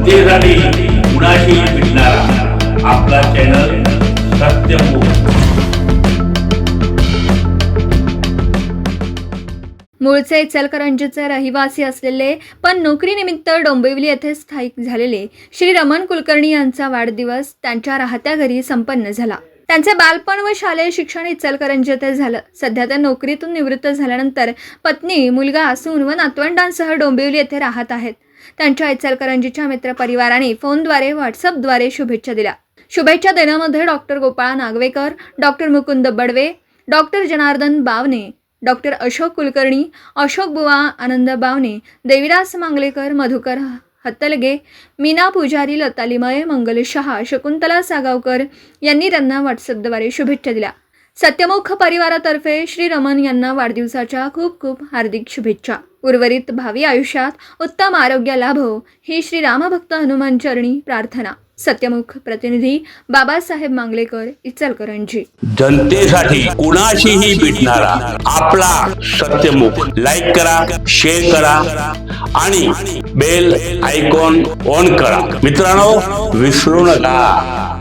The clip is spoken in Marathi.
जनतेसाठी कुणाशी भेटणारा आपला चॅनल सत्यमुख। मूळचे इचलकरंजीचे रहिवासी असलेले पण नोकरीनिमित्त डोंबिवली येथे स्थायिक झालेले श्री रमण कुलकर्णी यांचा वाढदिवस त्यांच्या राहत्या घरी संपन्न झाला। त्यांचे बालपण व शालेय शिक्षण इचलकरंजी येथे झालं। सध्या ते नोकरीतून निवृत्त झाल्यानंतर पत्नी, मुलगा, सून व नातवंडांसह डोंबिवली येथे राहत आहेत। त्यांच्या इचलकरंजीच्या मित्रपरिवाराने फोनद्वारे, व्हॉट्सअपद्वारे शुभेच्छा दिल्या। शुभेच्छा देण्यामध्ये doctor Gopal Nagwekar, doctor Mukund Badve, doctor Janardan Bawane, doctor Ashok Kulkarni, Ashok बुवा, आनंद बावने, देविदास मांगलेकर, मधुकर हत्तलगे, मीना पुजारी, लता लिमये, मंगल शहा, शकुंतला सागावकर यांनी त्यांना व्हॉट्सअपद्वारे शुभेच्छा दिल्या। सत्यमुख परिवारातर्फे श्री रमण यांना वाढदिवसाच्या खूप खूप हार्दिक शुभेच्छा। उर्वरित भावी आयुष्यात उत्तम आरोग्य लाभो ही श्री रामभक्त हनुमान चरणी प्रार्थना। सत्यमुख प्रतिनिधी बाबासाहेब मांगलेकर, इचलकरंजी। जनतेसाठी कुणाशीही भेटणारा आपला सत्यमुख। लाईक करा, शेअर करा आणि बेल आयकॉन ऑन करा। मित्रांनो, विसरू नका।